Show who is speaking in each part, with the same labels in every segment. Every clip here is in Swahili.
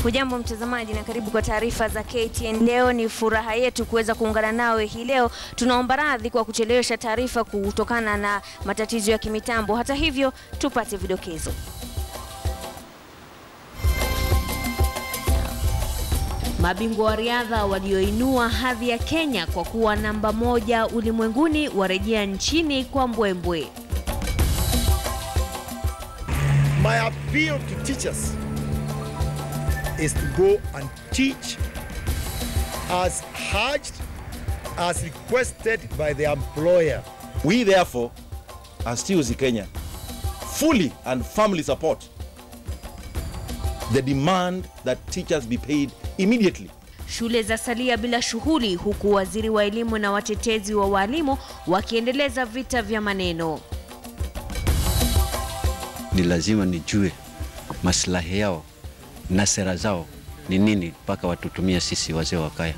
Speaker 1: Hujambo mtazamaji na karibu kwa taarifa za KTN Leo. Ni furaha yetu kuweza kuungana nawe hii leo. Tunaomba radhi kwa kuchelewesha taarifa kutokana na matatizo ya kimitambo. Hata hivyo, tupate vidokezo. Mabingwa wa riadha walioinua hadhi ya Kenya kwa kuwa namba 1 ulimwenguni warejea nchini kwa mbwembwe.
Speaker 2: My appeal to teachers is to go and teach as urged, as requested by the employer.
Speaker 3: We therefore, as TUC Kenya, fully and firmly support the demand that teachers be paid immediately.
Speaker 1: Shule za salia bila shughuli huku waziri wa elimu na watetezi wa walimu wakiendeleza vita vya maneno.
Speaker 4: Ni lazima nijue maslahi yao na sera zao ni nini mpaka watutumia sisi wazee wa kaya.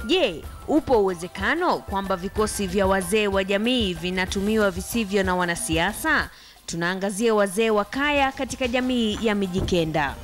Speaker 1: Je, upo uwezekano kwamba vikosi vya wazee wa jamii vinatumiwa visivyo na wanasiasa? Tunaangazia wazee wa kaya katika jamii ya Mijikenda.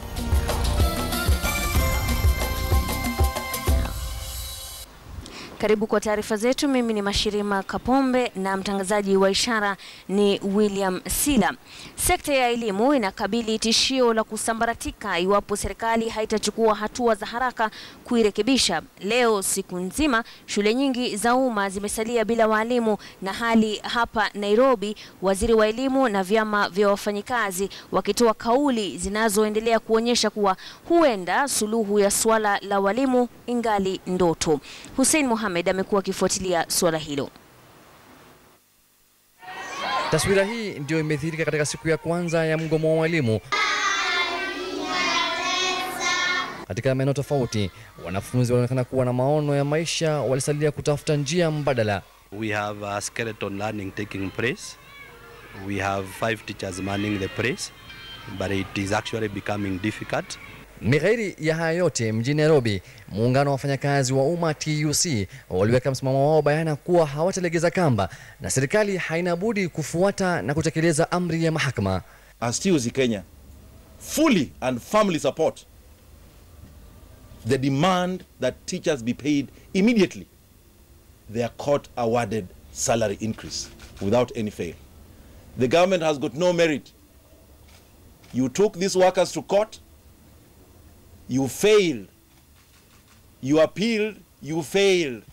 Speaker 1: Karibu kwa taarifa zetu. Mimi ni Mashirima Kapombe na mtangazaji wa ishara ni William Sila. Sekta ya elimu inakabili tishio la kusambaratika iwapo serikali haitachukua hatua za haraka kuirekebisha. Leo siku nzima shule nyingi za umma zimesalia bila walimu, na hali hapa Nairobi, waziri wa elimu na vyama vya wafanyikazi wakitoa kauli zinazoendelea kuonyesha kuwa huenda suluhu ya swala la walimu ingali ndoto. Hussein Mohamed amekuwa akifuatilia swala hilo.
Speaker 5: Taswira hii ndio imedhihirika katika siku ya kwanza ya mgomo wa walimu. Katika maeneo tofauti, wanafunzi wanaonekana kuwa na maono ya maisha, walisalia kutafuta njia mbadala.
Speaker 6: We have a skeleton learning taking place. We have 5 teachers manning the place, but it is actually becoming difficult.
Speaker 5: Mighairi ya haya yote mjini Nairobi, muungano wa wafanyakazi wa umma TUC waliweka msimamo wao bayana kuwa hawatalegeza kamba na serikali haina budi kufuata na kutekeleza amri ya mahakama.
Speaker 3: As TUC Kenya, fully and firmly support the demand that teachers be paid immediately their court-awarded salary increase without any fail. The government has got no merit. You took these workers to court, you failed. You appealed, you failed.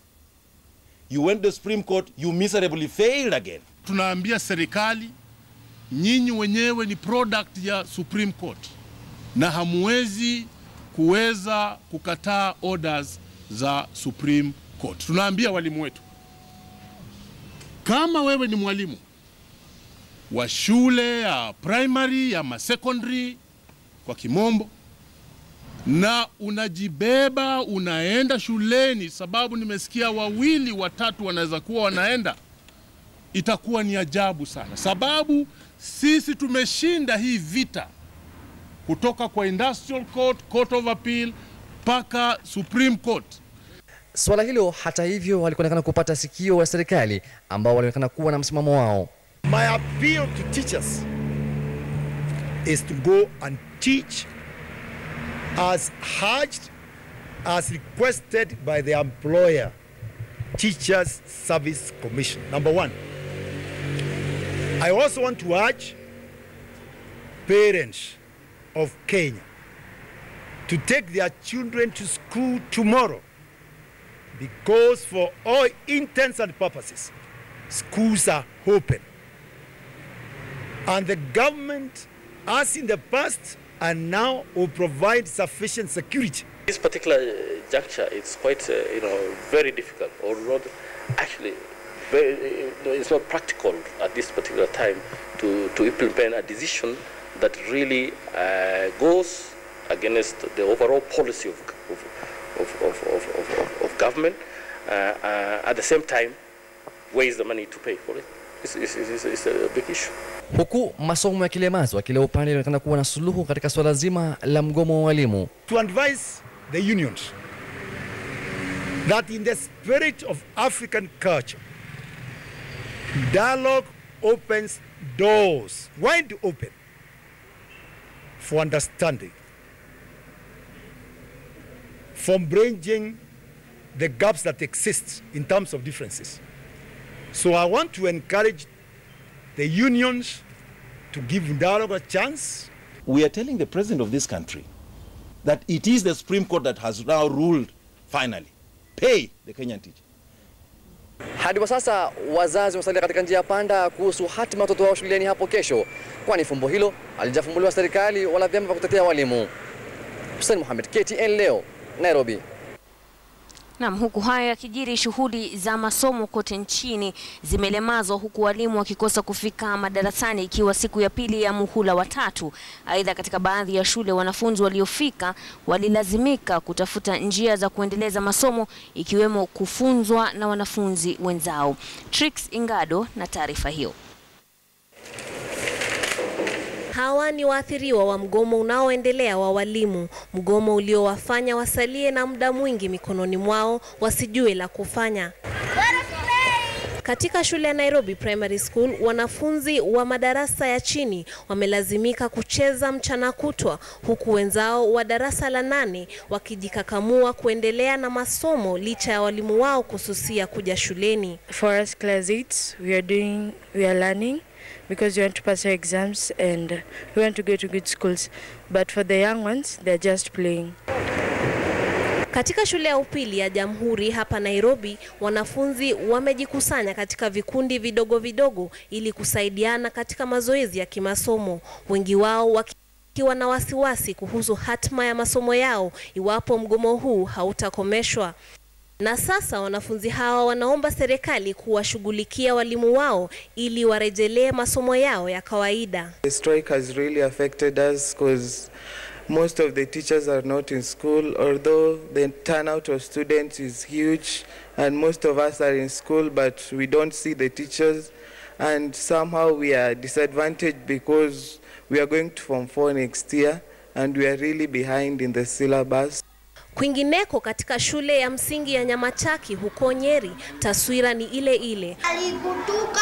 Speaker 3: You went to the Supreme Court, you miserably failed again.
Speaker 7: Tunaambia serikali, nyinyi wenyewe ni product ya Supreme Court na hamwezi kuweza kukataa orders za Supreme Court. Tunaambia walimu wetu, kama wewe ni mwalimu wa shule ya primary ya secondary kwa kimombo, na unajibeba unaenda shuleni sababu nimesikia 2 watatu wanaweza kuwa wanaenda, itakuwa ni ajabu sana, sababu sisi tumeshinda hii vita kutoka kwa Industrial Court, Court of Appeal mpaka Supreme Court.
Speaker 5: Swala hilo hata hivyo walionekana kupata sikio la serikali ambao walionekana kuwa na msimamo wao.
Speaker 2: My appeal to teachers is to go and teach as urged, as requested by the employer, Teachers Service Commission. Number 1. I also want to urge parents of Kenya to take their children to school tomorrow, because for all intents and purposes, schools are open. And the government, as in the past, and now will provide sufficient security.
Speaker 8: This particular juncture, it's quite, very difficult, or not actually, it's not practical at this particular time to implement a decision that really goes against the overall policy of government. At the same time, where is the money to pay for it? It's a big issue.
Speaker 5: Huku masomo ya kilemazo kila upande unaonekana kuwa na suluhu katika swala zima la mgomo wa walimu.
Speaker 2: To advise the unions that in the spirit of African culture, dialogue opens doors wide open for understanding. from bridging the gaps that exist in terms of differences. So I want to encourage the unions to give dialogue a chance.
Speaker 3: We are telling the president of this country that it is the Supreme Court that has now ruled finally. Pay the Kenyan teacher.
Speaker 5: Hadi wa sasa wazazi wasalia katika njia panda kuhusu hatima watoto wao shuleni hapo kesho, kwani fumbo hilo alijafumbuliwa serikali wala vyama vya kutetea walimu. Hussein Mohamed, KTN Leo, Nairobi.
Speaker 1: Naam, huku haya yakijiri, shughuli za masomo kote nchini zimelemazwa huku walimu wakikosa kufika madarasani ikiwa siku ya pili ya muhula wa 3. Aidha, katika baadhi ya shule wanafunzi waliofika walilazimika kutafuta njia za kuendeleza masomo ikiwemo kufunzwa na wanafunzi wenzao. Trix Ingado na taarifa hiyo.
Speaker 9: Hawa ni waathiriwa wa mgomo unaoendelea wa walimu, mgomo uliowafanya wasalie na muda mwingi mikononi mwao wasijue la kufanya. Katika shule ya Nairobi Primary School, wanafunzi wa madarasa ya chini wamelazimika kucheza mchana kutwa, huku wenzao wa darasa la 8 wakijikakamua kuendelea na masomo licha ya walimu wao kususia kuja shuleni.
Speaker 10: For us class 8, we are learning because we want to pass our exams and we want to go to good schools. But for the young ones, they're just playing.
Speaker 9: Katika shule ya upili ya Jamhuri hapa Nairobi, wanafunzi wamejikusanya katika vikundi vidogo vidogo ili kusaidiana katika mazoezi ya kimasomo. Wengi wao wakiwa na wasiwasi kuhusu hatima ya masomo yao iwapo mgomo huu hautakomeshwa. Na sasa wanafunzi hawa wanaomba serikali kuwashughulikia walimu wao ili warejelee masomo yao ya kawaida.
Speaker 11: The strike has really affected us because most of the teachers are not in school, although the turnout of students is huge and most of us are in school, but we don't see the teachers, and somehow we are disadvantaged because we are going to Form 4 next year and we are really behind in the syllabus.
Speaker 9: Kwingineko katika shule ya msingi ya Nyamachaki huko Nyeri, taswira ni ile ile.
Speaker 12: Alibutuka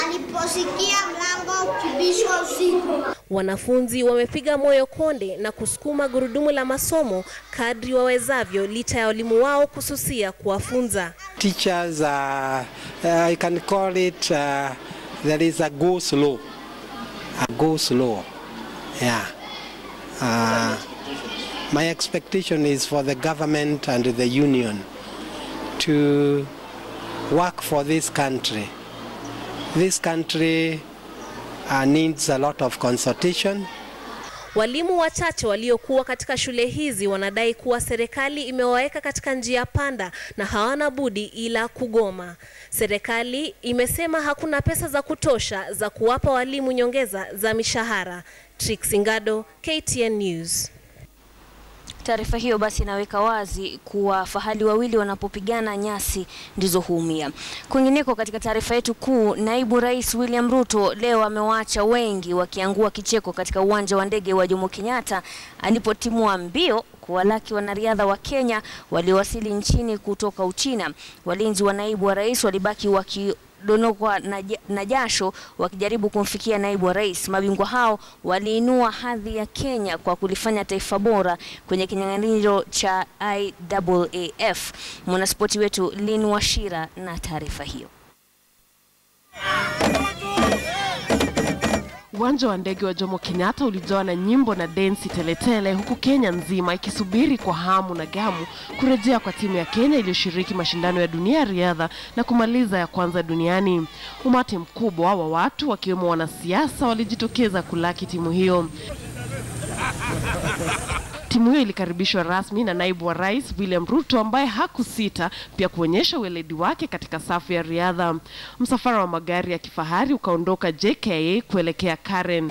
Speaker 12: aliposikia mlango ukibishwa usiku.
Speaker 9: Wanafunzi wamepiga moyo konde na kusukuma gurudumu la masomo kadri wawezavyo licha ya walimu wao kususia kuwafunza.
Speaker 13: Teachers, I can call it, there is a go slow. A go slow. Yeah. My expectation is for the government and the union to work for this country. This country needs a lot of consultation.
Speaker 9: Walimu wachache waliokuwa katika shule hizi wanadai kuwa serikali imewaweka katika njia panda na hawana budi ila kugoma. Serikali imesema hakuna pesa za kutosha za kuwapa walimu nyongeza za mishahara. Trix Ingado, KTN News.
Speaker 1: Taarifa hiyo basi inaweka wazi kuwa fahali wawili wanapopigana nyasi ndizo huumia. Kwingineko katika taarifa yetu kuu, naibu rais William Ruto leo amewaacha wengi wakiangua kicheko katika uwanja wa ndege wa Jomo Kenyatta alipotimua mbio kuwalaki wanariadha wa Kenya waliowasili nchini kutoka Uchina. Walinzi wa naibu wa rais walibaki wakidonokwa na jasho wakijaribu kumfikia naibu wa rais. Mabingwa hao waliinua hadhi ya Kenya kwa kulifanya taifa bora kwenye kinyang'anyiro cha IAAF. Mwanaspoti wetu Lin Washira na taarifa hiyo.
Speaker 14: Uwanja wa ndege wa Jomo Kenyatta ulijawa na nyimbo na densi teletele, huku Kenya nzima ikisubiri kwa hamu na gamu kurejea kwa timu ya Kenya iliyoshiriki mashindano ya dunia ya riadha na kumaliza ya kwanza duniani. Umati mkubwa wa watu wakiwemo wanasiasa walijitokeza kulaki timu hiyo. Timu hiyo ilikaribishwa rasmi na naibu wa rais William Ruto ambaye hakusita pia kuonyesha weledi wake katika safu ya riadha. Msafara wa magari ya kifahari ukaondoka JKA kuelekea Karen.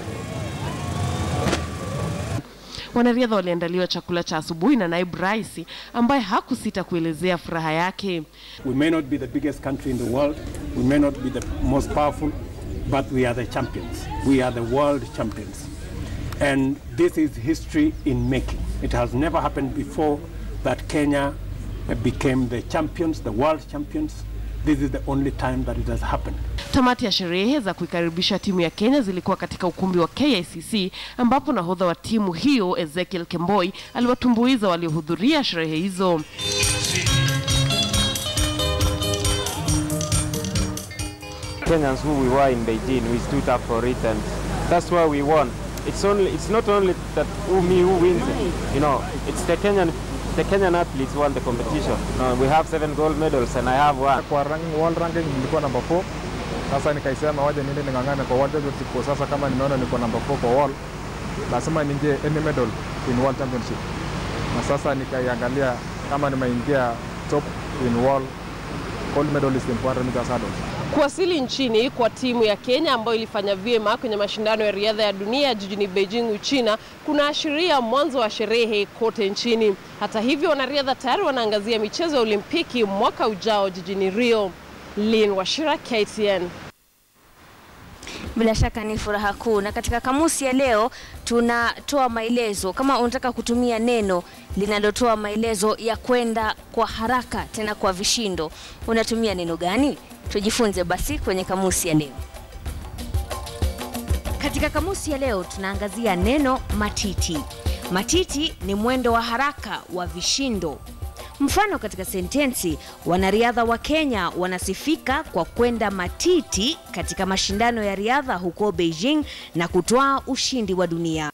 Speaker 14: Wanariadha waliandaliwa chakula cha asubuhi na naibu rais ambaye hakusita kuelezea furaha yake.
Speaker 15: We may not be the biggest country in the world, we may not be the most powerful, but we are the champions. We are the world champions. And this is history in making. It has never happened before that Kenya became the champions, the world champions. This is the only time that it has happened.
Speaker 14: Tamati ya sherehe za kuikaribisha timu ya Kenya zilikuwa katika ukumbi wa KICC, ambapo nahodha wa timu hiyo Ezekiel Kemboi aliwatumbuiza waliohudhuria sherehe hizo.
Speaker 16: Kenyans who we were in Beijing, we stood up for it, and that's why we won. It's not only that who wins it, you know, it's the Kenyan athletes won the competition. We have 7 gold medals and I have 1.
Speaker 17: Kwa world ranking nilikuwa number 4. Sasa nikaisema waje niende ningangane kwa world championship. Kwa sasa kama nimeona niko number 4 kwa world, lazima ninge any medal in world championship. Na sasa nikaiangalia kama nimeingia top in world gold medalist in 400 meters hurdles.
Speaker 14: Kuwasili nchini kwa timu ya Kenya ambayo ilifanya vyema kwenye mashindano ya riadha ya dunia jijini Beijing, Uchina, kunaashiria mwanzo wa sherehe kote nchini. Hata hivyo, wanariadha tayari wanaangazia michezo ya Olimpiki mwaka ujao jijini Rio. Lynn Washira, KTN.
Speaker 1: Bila shaka ni furaha kuu, na katika kamusi ya leo tunatoa maelezo. Kama unataka kutumia neno linalotoa maelezo ya kwenda kwa haraka tena kwa vishindo, unatumia neno gani? Tujifunze basi kwenye kamusi ya leo. Katika kamusi ya leo tunaangazia neno matiti. Matiti ni mwendo wa haraka wa vishindo. Mfano katika sentensi, wanariadha wa Kenya wanasifika kwa kwenda matiti katika mashindano ya riadha huko Beijing na kutoa ushindi wa dunia.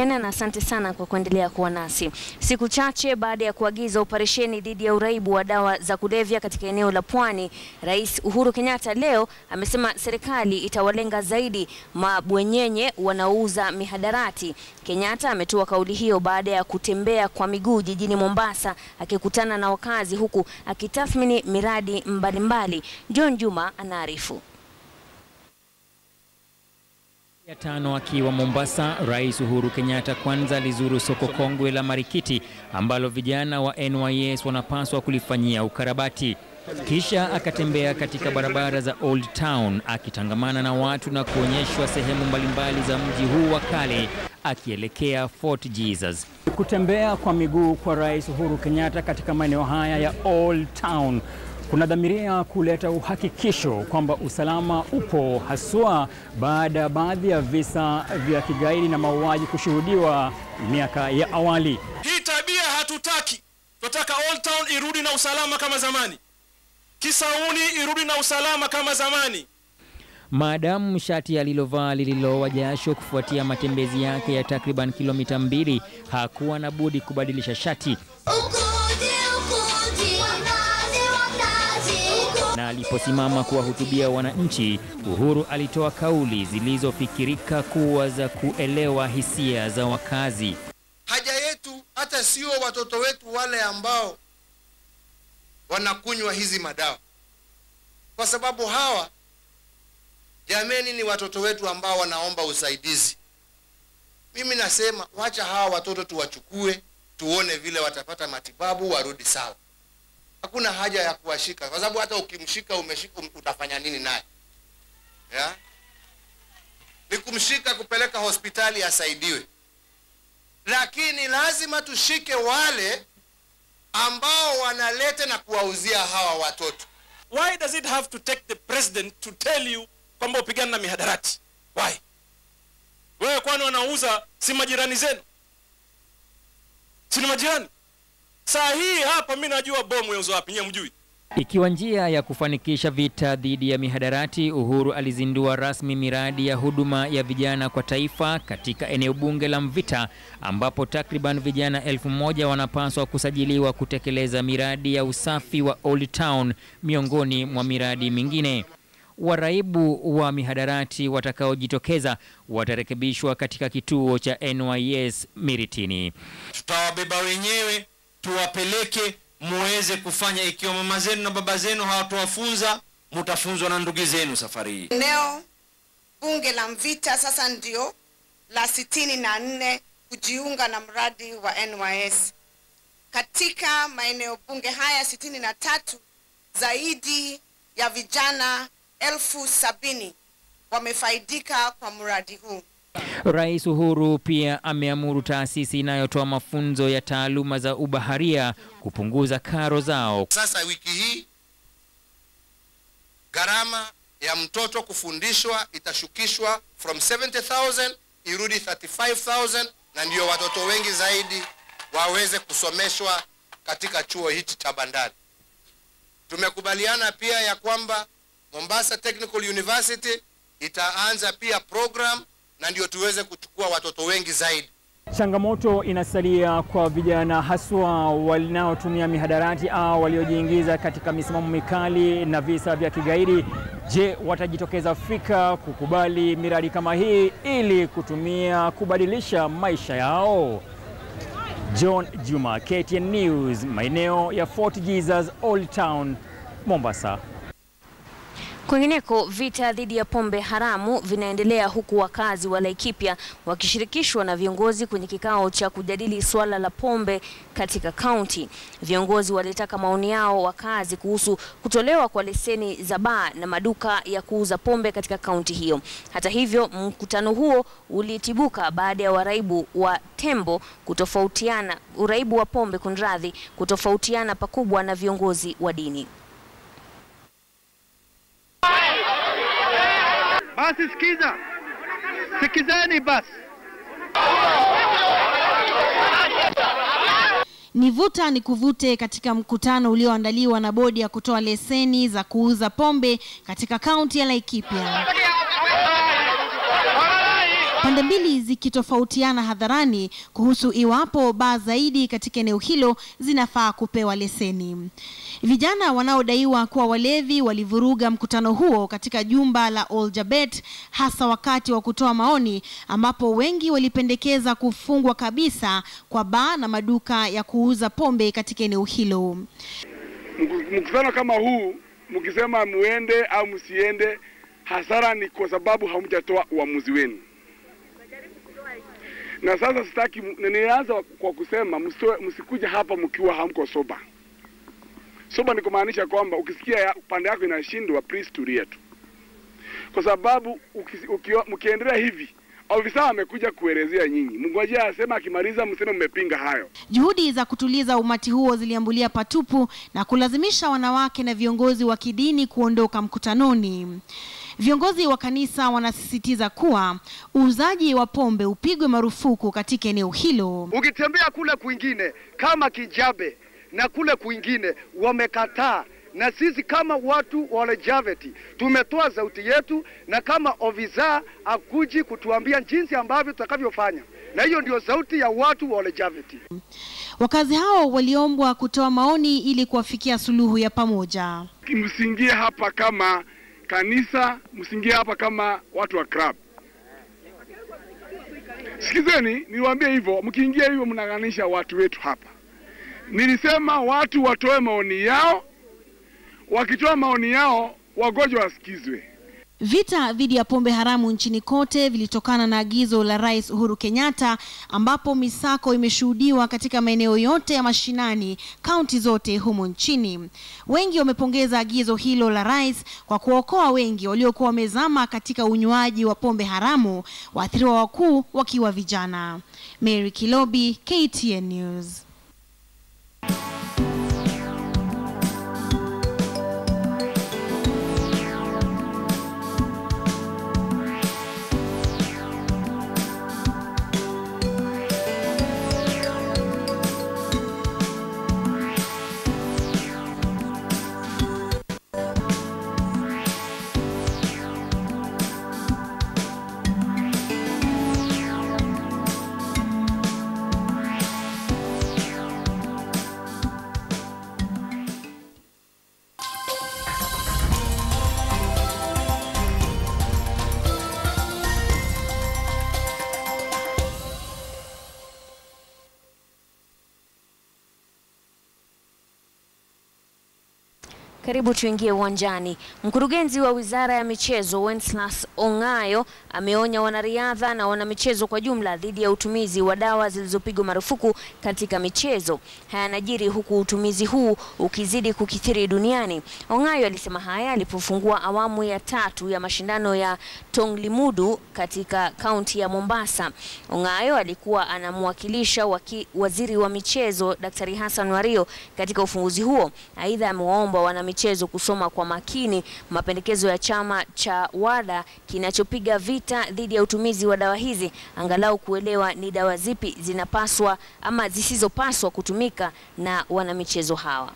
Speaker 1: Na asante sana kwa kuendelea kuwa nasi. Siku chache baada ya kuagiza operesheni dhidi ya uraibu wa dawa za kulevya katika eneo la Pwani, Rais Uhuru Kenyatta leo amesema serikali itawalenga zaidi mabwenyenye wanaouza mihadarati. Kenyatta ametoa kauli hiyo baada ya kutembea kwa miguu jijini Mombasa akikutana na wakazi huku akitathmini miradi mbalimbali. John Juma anaarifu.
Speaker 18: Ya tano akiwa Mombasa, Rais Uhuru Kenyatta kwanza alizuru soko kongwe la Marikiti ambalo vijana wa NYS wanapaswa kulifanyia ukarabati. Kisha akatembea katika barabara za Old Town akitangamana na watu na kuonyeshwa sehemu mbalimbali za mji huu wa kale akielekea Fort Jesus.
Speaker 19: Kutembea kwa miguu kwa Rais Uhuru Kenyatta katika maeneo haya ya Old Town kunadhamiria kuleta uhakikisho kwamba usalama upo, haswa baada ya baadhi ya visa vya kigaidi na mauaji kushuhudiwa miaka ya awali.
Speaker 20: Hii tabia hatutaki. Tunataka Old Town irudi na usalama kama zamani. Kisauni irudi na usalama kama zamani.
Speaker 18: Maadamu shati alilovaa lililowa jasho kufuatia matembezi yake ya takriban kilomita 2, hakuwa na budi kubadilisha shati. Na aliposimama kuwahutubia wananchi, Uhuru alitoa kauli zilizofikirika kuwa za kuelewa hisia za wakazi.
Speaker 21: Haja yetu hata sio watoto wetu wale ambao wanakunywa hizi madawa, kwa sababu hawa jameni ni watoto wetu ambao wanaomba usaidizi. Mimi nasema wacha hawa watoto tuwachukue, tuone vile watapata matibabu, warudi sawa. Hakuna haja ya kuwashika, kwa sababu hata ukimshika utafanya nini naye? Ya? Ni kumshika kupeleka hospitali asaidiwe. Lakini lazima tushike wale ambao wanaleta na kuwauzia hawa watoto.
Speaker 20: Why does it have to take the president to tell you kwamba upigane na mihadarati? Why? Wewe kwani wanauza si majirani zenu? Si ni majirani? Saa hii hapa mimi najua bomu yauzwa wapi, nyinyi mjui.
Speaker 18: Ikiwa njia ya kufanikisha vita dhidi ya mihadarati, Uhuru alizindua rasmi miradi ya huduma ya vijana kwa taifa katika eneo bunge la Mvita, ambapo takriban vijana 1000 wanapaswa kusajiliwa kutekeleza miradi ya usafi wa Old Town miongoni mwa miradi mingine. Waraibu wa mihadarati watakaojitokeza watarekebishwa katika kituo cha NYS Miritini.
Speaker 20: Tutawabeba wenyewe, tuwapeleke muweze kufanya. Ikiwa mama zenu na baba zenu hawatowafunza, mutafunzwa na ndugu zenu safari hii.
Speaker 22: Eneo bunge la Mvita sasa ndio la 64 kujiunga na mradi wa NYS. Katika maeneo bunge haya 63, zaidi ya vijana 70,000 wamefaidika kwa mradi huu.
Speaker 18: Rais Uhuru pia ameamuru taasisi inayotoa mafunzo ya taaluma za ubaharia kupunguza karo zao.
Speaker 21: Sasa wiki hii gharama ya mtoto kufundishwa itashukishwa from 70,000 irudi 35,000, na ndio watoto wengi zaidi waweze kusomeshwa katika chuo hichi cha bandari. Tumekubaliana pia ya kwamba Mombasa Technical University itaanza pia program, na ndio tuweze kuchukua watoto wengi zaidi.
Speaker 19: Changamoto inasalia kwa vijana haswa wanaotumia mihadarati au waliojiingiza katika misimamo mikali na visa vya kigaidi. Je, watajitokeza fika kukubali miradi kama hii ili kutumia kubadilisha maisha yao? John Juma, KTN News, maeneo ya Fort Jesus, Old Town, Mombasa.
Speaker 1: Kwingineko, vita dhidi ya pombe haramu vinaendelea huku wakazi wa Laikipia wakishirikishwa na viongozi kwenye kikao cha kujadili swala la pombe katika kaunti. Viongozi walitaka maoni yao wakazi kuhusu kutolewa kwa leseni za baa na maduka ya kuuza pombe katika kaunti hiyo. Hata hivyo, mkutano huo ulitibuka baada ya uraibu wa tembo kutofautiana, uraibu wa pombe kunradhi, kutofautiana pakubwa na viongozi wa dini.
Speaker 4: Basi sikizeni basi.
Speaker 6: Ni vuta ni kuvute katika mkutano ulioandaliwa na bodi ya kutoa leseni za kuuza pombe katika kaunti ya Laikipia. Pande mbili zikitofautiana hadharani kuhusu iwapo baa zaidi katika eneo hilo zinafaa kupewa leseni. Vijana wanaodaiwa kuwa walevi walivuruga mkutano huo katika jumba la Oljabet, hasa wakati wa kutoa maoni ambapo wengi walipendekeza kufungwa kabisa kwa baa na maduka ya kuuza pombe katika eneo hilo.
Speaker 4: Mkutano kama huu, mkisema muende au msiende, hasara ni kwa sababu hamjatoa uamuzi wenu. Na sasa sitaki, nilianza kwa kusema msikuja hapa mkiwa hamko soba. Soba ni kumaanisha kwamba ukisikia pande yako inashindwa, please tulia tu. Kwa sababu mkiendelea hivi, ofisa amekuja kuelezea nyinyi. Mngojea asema, akimaliza mseme mmepinga hayo.
Speaker 6: Juhudi za kutuliza umati huo ziliambulia patupu na kulazimisha wanawake na viongozi wa kidini kuondoka mkutanoni. Viongozi wa kanisa wanasisitiza kuwa uuzaji wa pombe upigwe marufuku katika eneo hilo.
Speaker 4: Ukitembea kule kwingine kama Kijabe na kule kwingine wamekataa, na sisi kama watu wa Lejaveti tumetoa sauti yetu, na kama ofisa akuji kutuambia jinsi ambavyo tutakavyofanya, na hiyo ndio sauti ya watu wa Lejaveti.
Speaker 6: Wakazi hao waliombwa kutoa maoni ili kuwafikia suluhu ya pamoja.
Speaker 4: Msingie hapa kama kanisa, msingie hapa kama watu wa club. Sikizeni, niwaambie hivyo, mkiingia hivyo mnaganisha watu wetu hapa. Nilisema watu watoe maoni yao, wakitoa maoni yao wagonjwa wasikizwe.
Speaker 6: Vita dhidi ya pombe haramu nchini kote vilitokana na agizo la Rais Uhuru Kenyatta, ambapo misako imeshuhudiwa katika maeneo yote ya mashinani, kaunti zote humo nchini. Wengi wamepongeza agizo hilo la rais kwa kuokoa wengi waliokuwa wamezama katika unywaji wa pombe haramu, waathiriwa wakuu wakiwa vijana. Mary Kilobi, KTN News.
Speaker 1: Karibu tuingie uwanjani. Mkurugenzi wa Wizara ya Michezo Wenceslas Ongayo ameonya wanariadha na wanamichezo kwa jumla dhidi ya utumizi wa dawa zilizopigwa marufuku katika michezo. Haya yanajiri huku utumizi huu ukizidi kukithiri duniani. Ongayo alisema haya alipofungua awamu ya 3 ya mashindano ya Tonglimudu katika kaunti ya Mombasa. Ongayo alikuwa anamwakilisha waziri wa michezo Daktari Hassan Wario katika ufunguzi huo. Aidha amewaomba wanamichezo kusoma kwa makini mapendekezo ya chama cha WADA kinachopiga vita dhidi ya utumizi wa dawa hizi, angalau kuelewa ni dawa zipi zinapaswa ama zisizopaswa kutumika na wanamichezo hawa.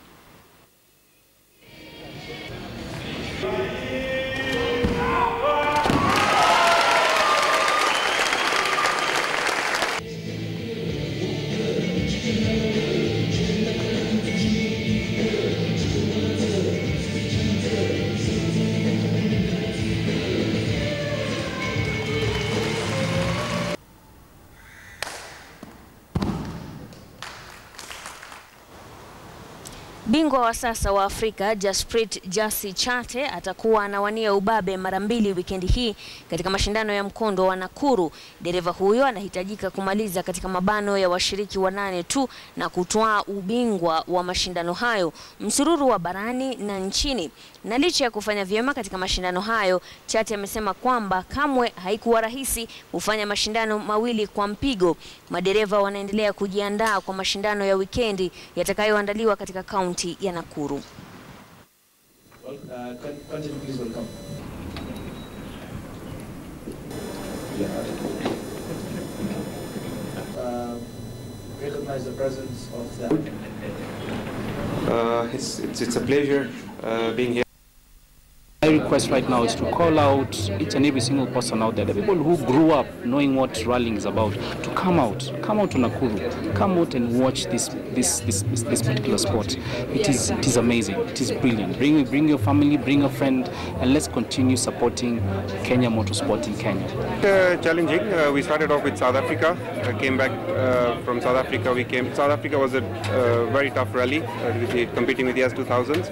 Speaker 1: Bingwa wa sasa wa Afrika Jasprit Jasi Chate atakuwa anawania ubabe mara 2 wikendi hii katika mashindano ya mkondo wa Nakuru. Dereva huyo anahitajika kumaliza katika mabano ya washiriki 8 tu na kutoa ubingwa wa mashindano hayo, msururu wa barani na nchini. Na licha ya kufanya vyema katika mashindano hayo, Chate amesema kwamba kamwe haikuwa rahisi kufanya mashindano mawili kwa mpigo. Madereva wanaendelea kujiandaa kwa mashindano ya wikendi yatakayoandaliwa katika kaunti ya Nakuru.
Speaker 7: Recognize the presence of the it's a pleasure being here.
Speaker 8: My request right now is to call out each and every single person out there, the people who grew up knowing what rallying is about, to come out to Nakuru, come out and watch this particular sport. It is amazing, it is brilliant. Bring your family, bring a friend, and let's continue supporting Kenya motorsport in Kenya.
Speaker 7: Challenging. We started off with South Africa. Came back from South Africa. South Africa was a very tough rally, competing with the S2000s.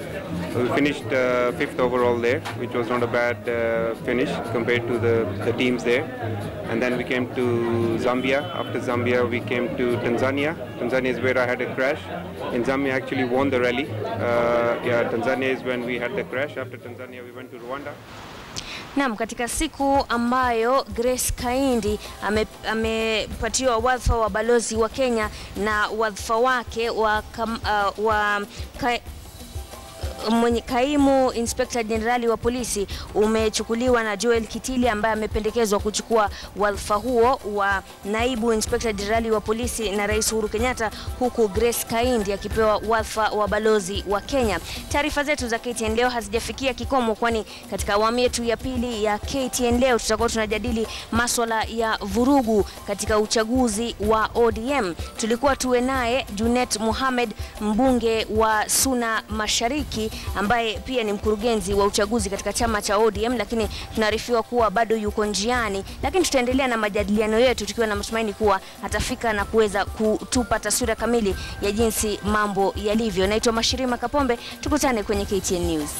Speaker 7: We finished 5th overall there, which was not a bad finish compared to the teams there. And then we came to Zambia. After Zambia, we came to Tanzania. Tanzania is where I had a crash. In Zambia, I actually won the rally. Tanzania is when we had the crash. After Tanzania, we went to Rwanda.
Speaker 1: Naam, katika siku ambayo Grace Kaindi amepatiwa wadhifa wa balozi wa Kenya na wadhifa wake kaimu Inspector Generali wa polisi umechukuliwa na Joel Kitili ambaye amependekezwa kuchukua wadhifa huo wa naibu Inspector Generali wa polisi na Rais Uhuru Kenyatta, huku Grace Kaindi akipewa wadhifa wa balozi wa Kenya. Taarifa zetu za KTN Leo hazijafikia kikomo, kwani katika awamu yetu ya pili ya KTN Leo tutakuwa tunajadili masuala ya vurugu katika uchaguzi wa ODM. Tulikuwa tuwe naye Junet Mohamed, mbunge wa Suna Mashariki, ambaye pia ni mkurugenzi wa uchaguzi katika chama cha ODM, lakini tunaarifiwa kuwa bado yuko njiani, lakini tutaendelea na majadiliano yetu tukiwa na matumaini kuwa atafika na kuweza kutupa taswira kamili ya jinsi mambo yalivyo. Naitwa Mashirima Kapombe, tukutane kwenye KTN News.